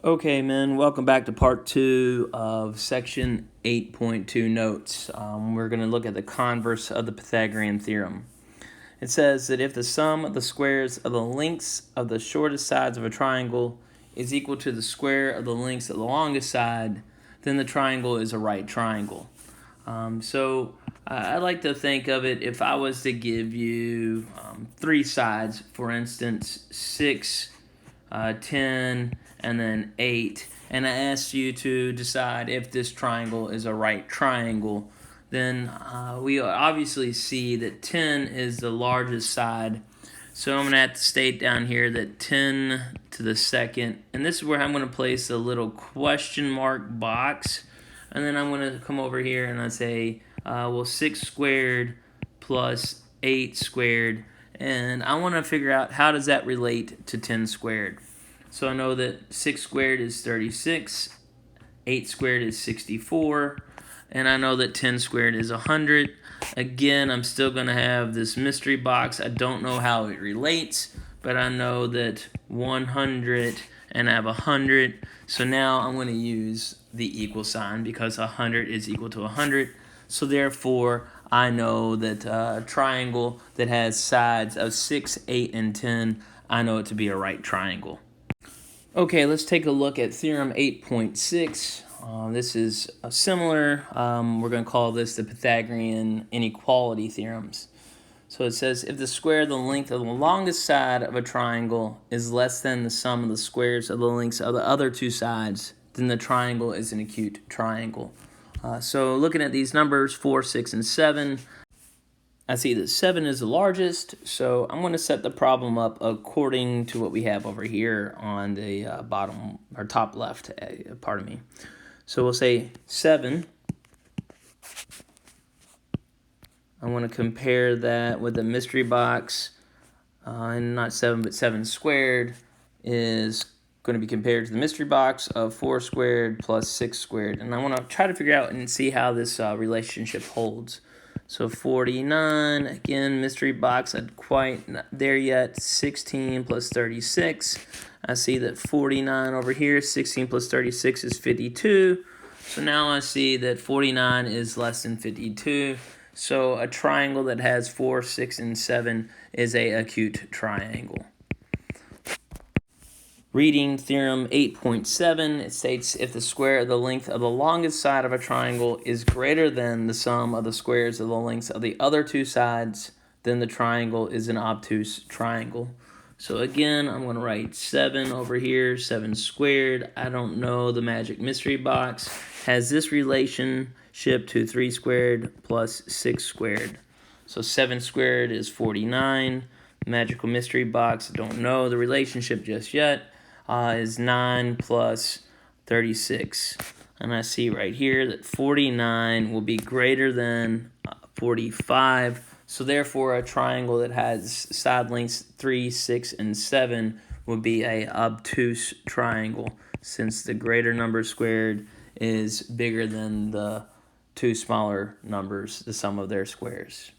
Okay, men, welcome back to part 2 of section 8.2 notes. We're going to look at the converse of the Pythagorean theorem. It says that if the sum of the squares of the lengths of the shortest sides of a triangle is equal to the square of the lengths of the longest side, then the triangle is a right triangle. I like to think of it, if I was to give you 3 sides, for instance, 6, 10, and then 8, and I asked you to decide if this triangle is a right triangle, then we obviously see that 10 is the largest side. So I'm going to have to state down here that 10 to the second, and this is where I'm going to place a little question mark box, and then I'm going to come over here and I say, 6 squared plus 8 squared, and I want to figure out how does that relate to 10 squared. So I know that 6 squared is 36, 8 squared is 64, and I know that 10 squared is 100. Again, I'm still going to have this mystery box. I don't know how it relates, but I know that 100 and I have 100. So now I'm going to use the equal sign because 100 is equal to 100. So therefore, I know that a triangle that has sides of 6, 8, and 10, I know it to be a right triangle. Okay, let's take a look at theorem 8.6. This is similar. We're going to call this the Pythagorean inequality theorems. So it says, if the square of the length of the longest side of a triangle is less than the sum of the squares of the lengths of the other two sides, then the triangle is an acute triangle. So looking at these numbers, 4, 6, and 7, I see that 7 is the largest, so I'm going to set the problem up according to what we have over here on the bottom or top left, pardon me. So we'll say 7. I want to compare that with the mystery box, and not 7, but 7 squared is going to be compared to the mystery box of 4 squared plus 6 squared. And I want to try to figure out and see how this relationship holds. So 49, again, mystery box, I'm quite not there yet. 16 plus 36. I see that 49 over here, 16 plus 36 is 52. So now I see that 49 is less than 52. So a triangle that has 4, 6, and 7 is an acute triangle. Reading theorem 8.7, it states, if the square of the length of the longest side of a triangle is greater than the sum of the squares of the lengths of the other two sides, then the triangle is an obtuse triangle. So again, I'm going to write 7 over here, 7 squared. I don't know the magic mystery box. Has this relationship to 3 squared plus 6 squared. So 7 squared is 49. Magical mystery box, I don't know the relationship just yet. Is 9 plus 36. And I see right here that 49 will be greater than 45. So therefore, a triangle that has side lengths 3, 6, and 7 would be a obtuse triangle, since the greater number squared is bigger than the two smaller numbers, the sum of their squares.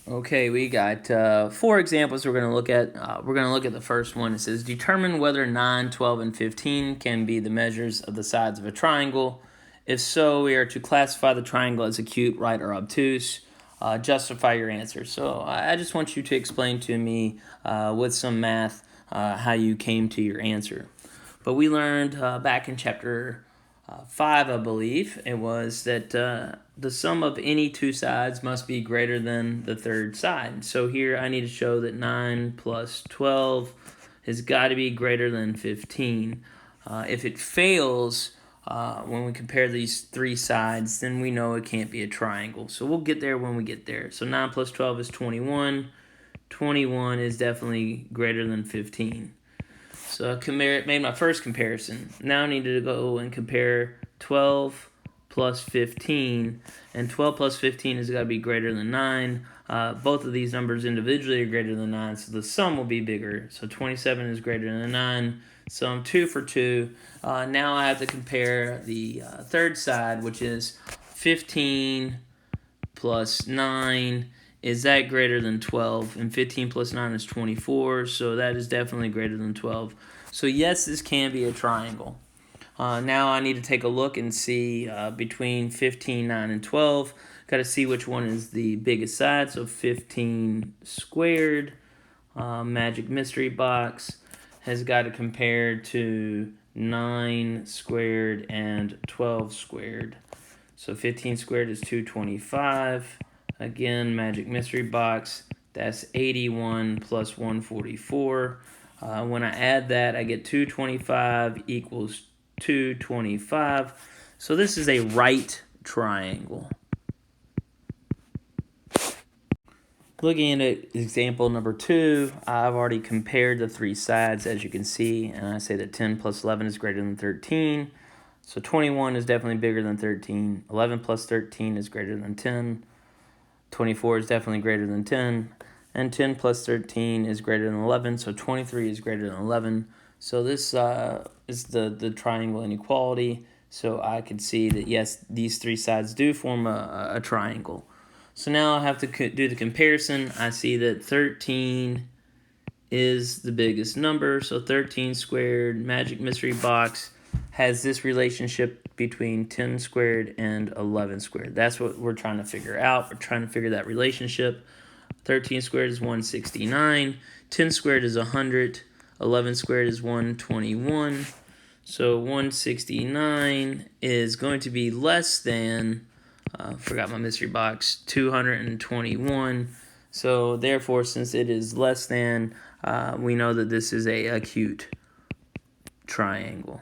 Okay, we got 4 examples we're going to look at. We're going to look at the first one. It says, determine whether 9, 12, and 15 can be the measures of the sides of a triangle. If so, we are to classify the triangle as acute, right, or obtuse. Justify your answer. So I just want you to explain to me with some math how you came to your answer. But we learned back in chapter 5, I believe, it was that the sum of any two sides must be greater than the third side. So here I need to show that 9 plus 12 has got to be greater than 15. If it fails when we compare these 3 sides, then we know it can't be a triangle. So we'll get there when we get there. So 9 plus 12 is 21. 21 is definitely greater than 15. So I made my first comparison. Now I need to go and compare 12 plus 15. And 12 plus 15 has got to be greater than 9. Both of these numbers individually are greater than 9, so the sum will be bigger. So 27 is greater than 9. So I'm 2 for 2. Now I have to compare the third side, which is 15 plus 9. Is that greater than 12? And 15 plus 9 is 24, so that is definitely greater than 12. So yes, this can be a triangle. Now I need to take a look and see between 15, 9, and 12. Got to see which one is the biggest side. So 15 squared, Magic Mystery Box, has got to compare to 9 squared and 12 squared. So 15 squared is 225. Again, Magic Mystery Box, that's 81 plus 144. When I add that, I get 225 equals 225. So this is a right triangle. Looking at example number 2, I've already compared the three sides, as you can see, and I say that 10 plus 11 is greater than 13. So 21 is definitely bigger than 13. 11 plus 13 is greater than 10. 24 is definitely greater than 10. And 10 plus 13 is greater than 11, so 23 is greater than 11. So this is the triangle inequality. So I could see that, yes, these three sides do form a triangle. So now I have to do the comparison. I see that 13 is the biggest number. So 13 squared, Magic Mystery Box, has this relationship between 10 squared and 11 squared. That's what we're trying to figure out. We're trying to figure that relationship. 13 squared is 169. 10 squared is 100. 11 squared is 121. So 169 is going to be less than, forgot my mystery box, 221. So therefore, since it is less than, we know that this is a acute triangle.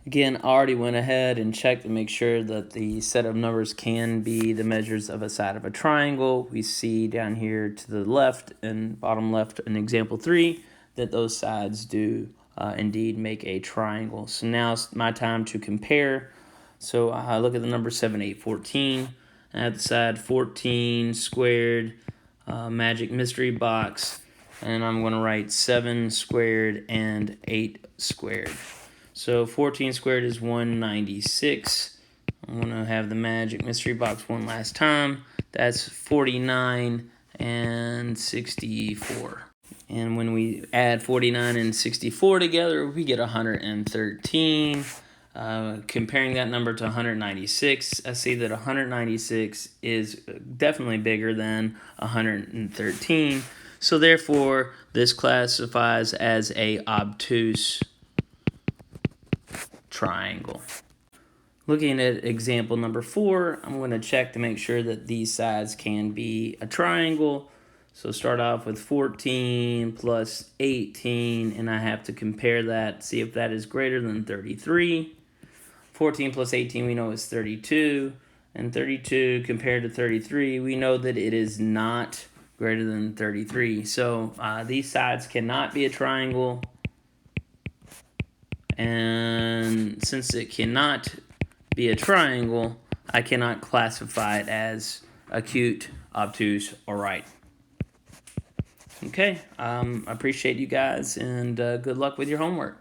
Again, I already went ahead and checked to make sure that the set of numbers can be the measures of a side of a triangle. We see down here to the left and bottom left in example 3 that those sides do indeed make a triangle. So now it's my time to compare. So I look at the number 7, 8, 14. I have the side 14 squared, Magic Mystery Box, and I'm going to write 7 squared and 8 squared. So 14 squared is 196. I'm going to have the Magic Mystery Box one last time. That's 49 and 64. And when we add 49 and 64 together, we get 113. Comparing that number to 196, I see that 196 is definitely bigger than 113. So therefore, this classifies as a obtuse triangle. Looking at example number 4, I'm going to check to make sure that these sides can be a triangle. So start off with 14 plus 18, and I have to compare that, see if that is greater than 33. 14 plus 18 we know is 32, and 32 compared to 33, we know that it is not greater than 33. So these sides cannot be a triangle. And since it cannot be a triangle, I cannot classify it as acute, obtuse, or right. Okay, I appreciate you guys, and good luck with your homework.